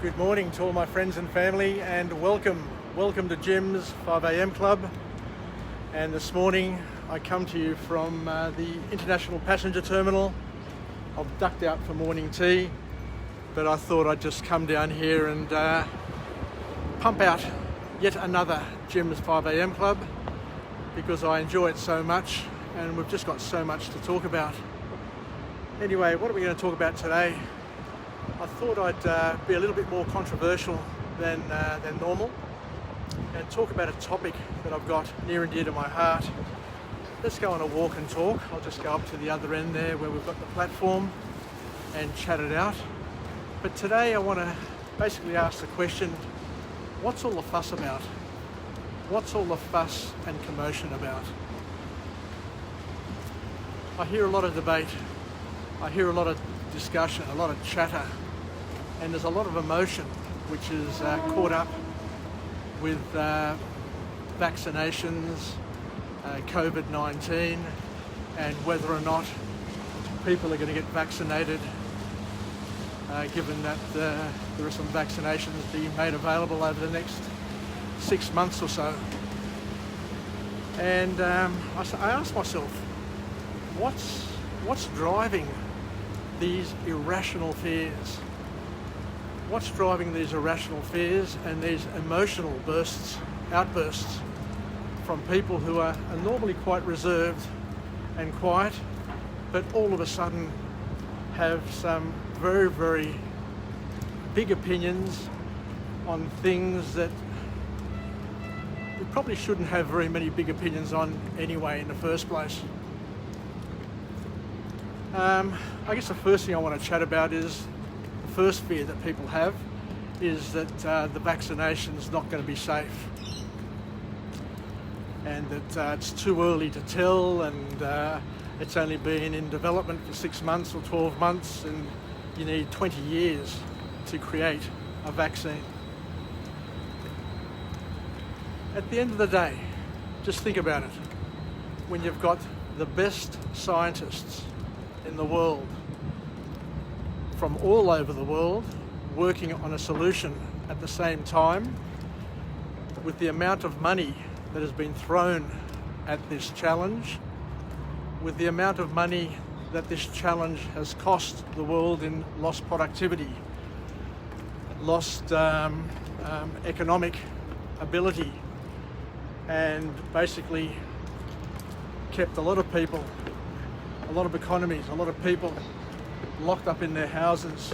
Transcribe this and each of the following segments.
Good morning to all my friends and family, and welcome to Jim's 5am Club. And this morning I come to you from the International Passenger Terminal. I've ducked out for morning tea, but I thought I'd just come down here and pump out yet another Jim's 5am Club because I enjoy it so much and we've just got so much to talk about. Anyway, what are we going to talk about today? I thought I'd be a little bit more controversial than normal and talk about a topic that I've got near and dear to my heart. Let's go on a walk and talk. I'll just go up to the other end there where we've got the platform and chat it out. But today I want to basically ask the question, what's all the fuss about? What's all the fuss and commotion about? I hear a lot of debate. I hear a lot of discussion, a lot of chatter, and there's a lot of emotion which is caught up with vaccinations, COVID-19, and whether or not people are going to get vaccinated, given that there are some vaccinations being made available over the next 6 months or so. And I asked myself, what's driving these irrational fears? What's driving these irrational fears and these emotional outbursts from people who are normally quite reserved and quiet, but all of a sudden have some very, very big opinions on things that we probably shouldn't have very many big opinions on anyway in the first place. I guess the first thing I want to chat about is the first fear that people have is that the vaccination's not going to be safe, and that it's too early to tell, and it's only been in development for 6 months or 12 months, and you need 20 years to create a vaccine. At the end of the day, just think about it. When you've got the best scientists in the world, from all over the world, working on a solution at the same time, with the amount of money that has been thrown at this challenge, with the amount of money that this challenge has cost the world in lost productivity, lost economic ability, and basically kept a lot of people, a lot of economies, a lot of people locked up in their houses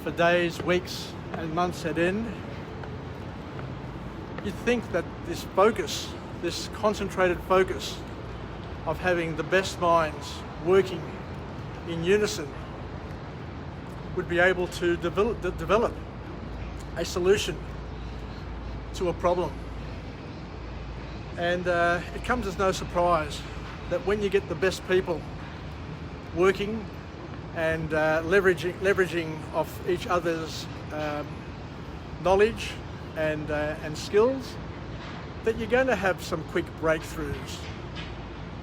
for days, weeks and months at end. You'd think that this focus, this concentrated focus of having the best minds working in unison would be able to develop a solution to a problem. And it comes as no surprise that when you get the best people working and leveraging off each other's knowledge and skills, that you're going to have some quick breakthroughs.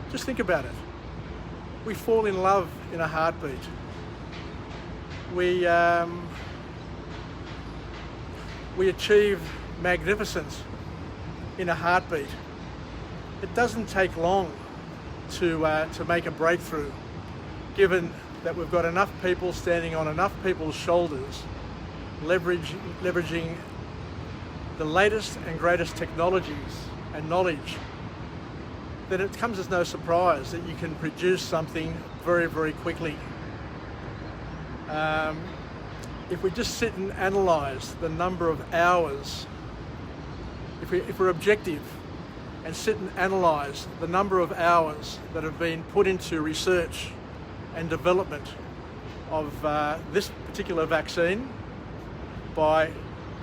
Just think about it. We fall in love in a heartbeat. We achieve magnificence in a heartbeat. It doesn't take long to make a breakthrough, given that we've got enough people standing on enough people's shoulders, leveraging the latest and greatest technologies and knowledge, then it comes as no surprise that you can produce something very, very quickly. If we just sit and analyse the number of hours, if we're objective and sit and analyse the number of hours that have been put into research and development of this particular vaccine by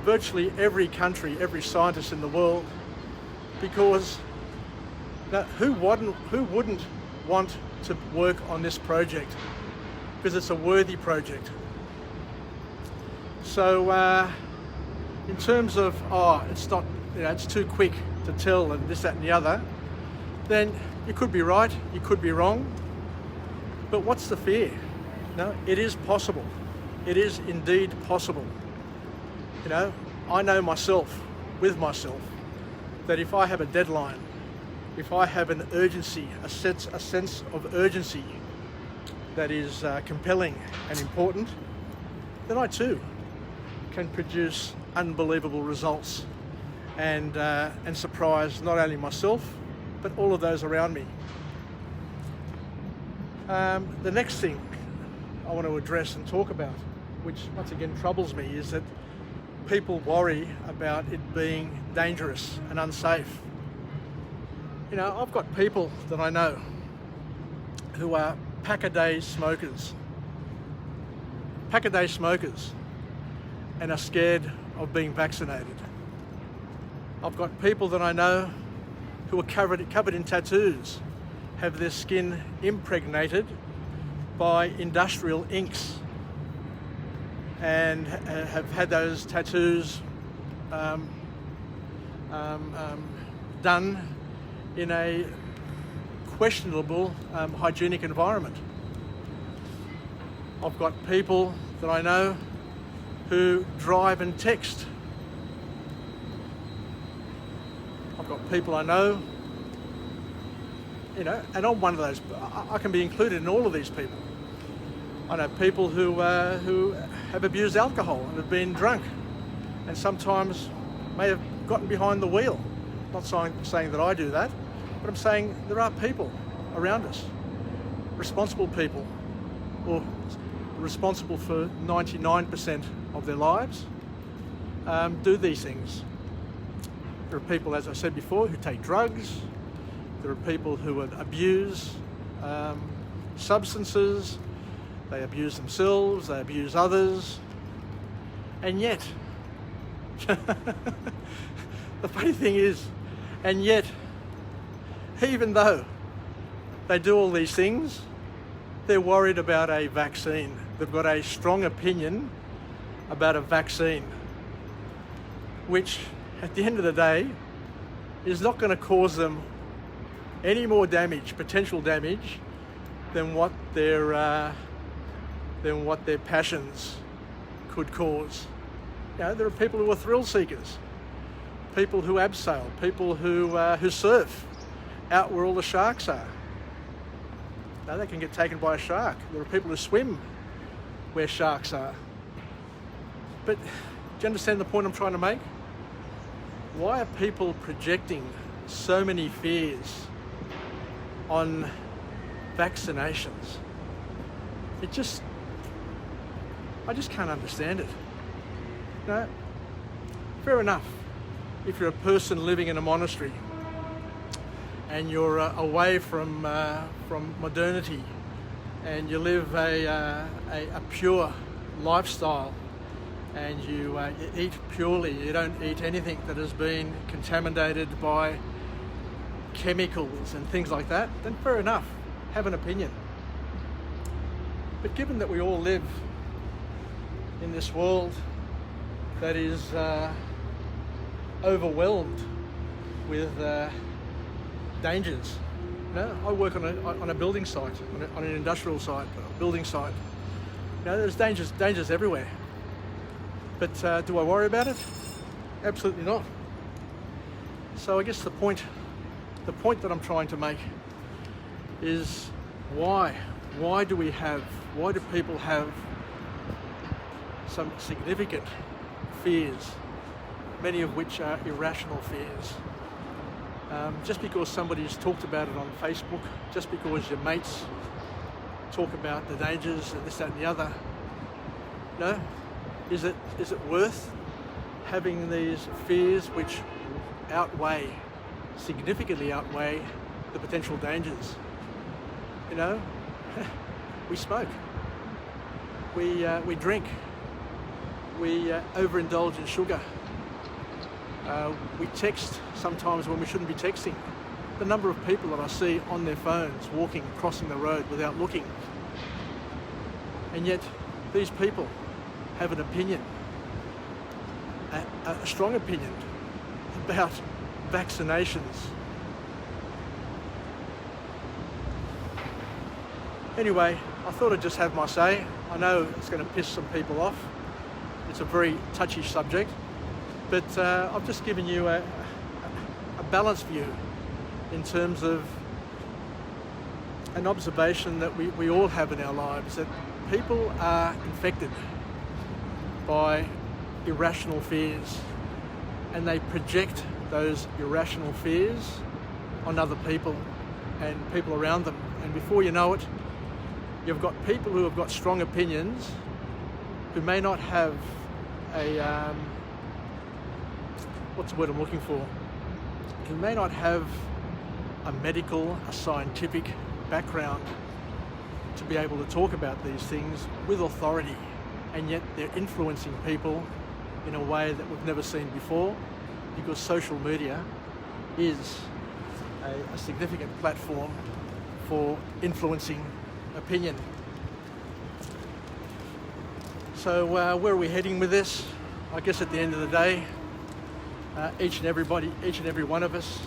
virtually every country, every scientist in the world, because who wouldn't want to work on this project? Because it's a worthy project. So in terms of, it's not, it's too quick to tell and this, that and the other, then you could be right, you could be wrong, but what's the fear? No, it is possible. It is indeed possible. You know, I know myself, with myself, that if I have a deadline, if I have an urgency, a sense of urgency that is compelling and important, then I too can produce unbelievable results and surprise not only myself, but all of those around me. The next thing I want to address and talk about, which once again troubles me, is that people worry about it being dangerous and unsafe. You know, I've got people that I know who are pack-a-day smokers, and are scared of being vaccinated. I've got people that I know who are covered in tattoos, have their skin impregnated by industrial inks, and have had those tattoos done in a questionable hygienic environment. I've got people that I know who drive and text. I've got people I know, you know, and I'm one of those. I can be included in all of these people. I know people who have abused alcohol and have been drunk, and sometimes may have gotten behind the wheel. Not saying that I do that, but I'm saying there are people around us, responsible people, or responsible for 99% of their lives, do these things. There are people, as I said before, who take drugs. There are people who abuse substances. They abuse themselves, they abuse others. And yet, the funny thing is, and yet, even though they do all these things, they're worried about a vaccine. They've got a strong opinion about a vaccine, which at the end of the day is not going to cause them any more damage, potential damage, than what their passions could cause. You know, there are people who are thrill seekers, people who abseil, people who surf out where all the sharks are. Now, they can get taken by a shark. There are people who swim where sharks are. But do you understand the point I'm trying to make? Why are people projecting so many fears on vaccinations? I just can't understand it. No, fair enough. If you're a person living in a monastery and you're away from modernity, and you live a pure lifestyle, and you eat purely, you don't eat anything that has been contaminated by chemicals and things like that, then fair enough, have an opinion. But given that we all live in this world that is overwhelmed with dangers. You know, I work on a building site, on an industrial site, a building site. You know, there's dangers everywhere. But do I worry about it? Absolutely not. So I guess the point that I'm trying to make is why do people have some significant fears, many of which are irrational fears? Just because somebody's talked about it on Facebook, just because your mates talk about the dangers and this, that and the other, you know, is it worth having these fears which significantly outweigh the potential dangers? You know, we smoke, we drink, we overindulge in sugar. We text sometimes when we shouldn't be texting. The number of people that I see on their phones walking, crossing the road without looking. And yet these people have an opinion, a strong opinion about vaccinations. Anyway, I thought I'd just have my say. I know it's going to piss some people off. It's a very touchy subject, but I've just given you a balanced view in terms of an observation that we all have in our lives, that people are infected by irrational fears, and they project those irrational fears on other people and people around them. And before you know it, you've got people who have got strong opinions who may not have a, what's the word I'm looking for? Who may not have a medical, a scientific background to be able to talk about these things with authority, and yet they're influencing people in a way that we've never seen before, because social media is a significant platform for influencing opinion. So where are we heading with this? I guess at the end of the day, each and every one of us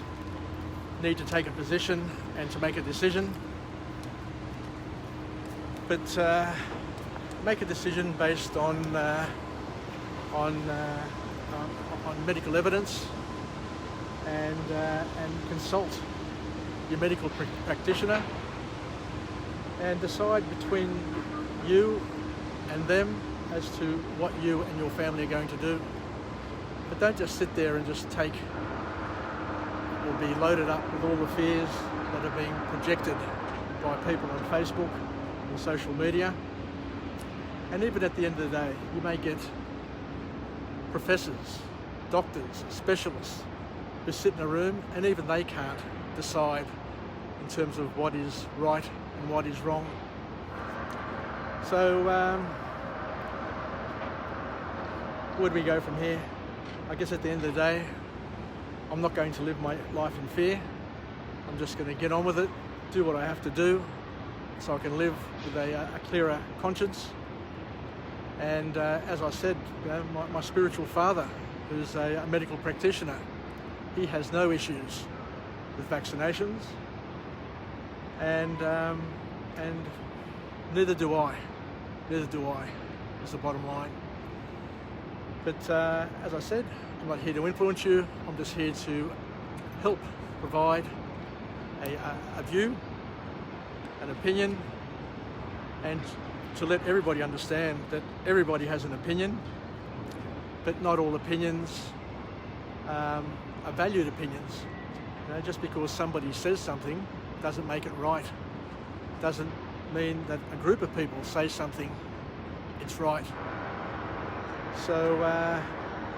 need to take a position and to make a decision. But make a decision based on medical evidence, and consult your medical practitioner, and decide between you and them as to what you and your family are going to do. But don't just sit there and just take or be loaded up with all the fears that are being projected by people on Facebook and social media. And even at the end of the day, you may get professors, doctors, specialists who sit in a room, and even they can't decide in terms of what is right and what is wrong. So where do we go from here? I guess at the end of the day, I'm not going to live my life in fear. I'm just going to get on with it, do what I have to do so I can live with a clearer conscience. And as I said, you know, my spiritual father, who's a medical practitioner, he has no issues with vaccinations, and neither do I. Neither do I, is the bottom line. But as I said, I'm not here to influence you. I'm just here to help provide a view, an opinion, and to let everybody understand that everybody has an opinion, but not all opinions are valued opinions. You know, just because somebody says something doesn't make it right. Doesn't mean that a group of people say something, it's right. So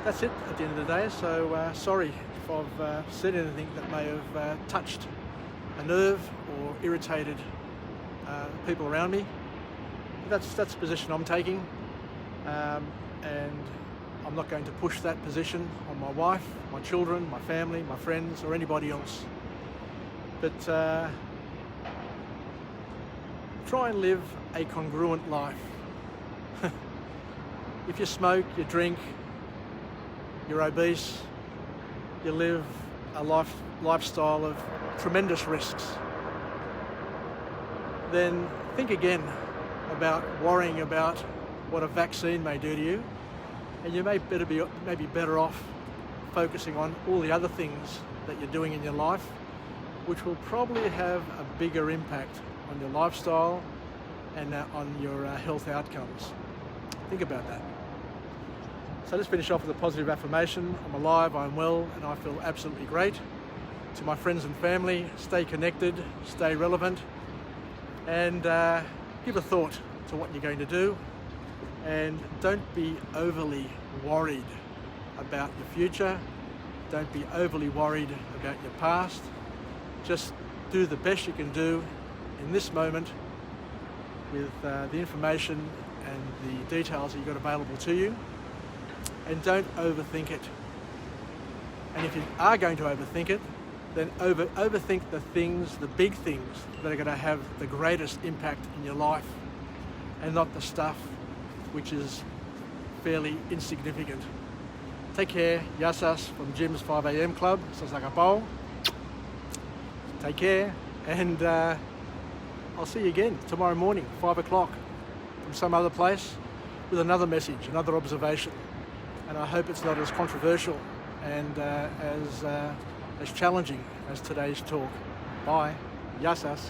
that's it at the end of the day. So sorry if I've said anything that may have touched a nerve or irritated people around me. That's the position I'm taking, and I'm not going to push that position on my wife, my children, my family, my friends, or anybody else. But try and live a congruent life. If you smoke, you drink, you're obese, you live a lifestyle of tremendous risks, then think again about worrying about what a vaccine may do to you, and you may be better off focusing on all the other things that you're doing in your life, which will probably have a bigger impact on your lifestyle and on your health outcomes. Think about that. So let's finish off with a positive affirmation. I'm alive, I'm well, and I feel absolutely great. To my friends and family, stay connected, stay relevant, and give a thought to what you're going to do, and don't be overly worried about your future. Don't be overly worried about your past. Just do the best you can do in this moment with the information and the details that you've got available to you, and don't overthink it. And if you are going to overthink it, then overthink the things, the big things that are going to have the greatest impact in your life, and not the stuff which is fairly insignificant. Take care. Yassas from Jim's 5 a.m. Club. Sasakapau. Take care, and I'll see you again tomorrow morning, 5 o'clock, from some other place. with another message, another observation, and I hope it's not as controversial and as challenging as today's talk. Bye. Yasas.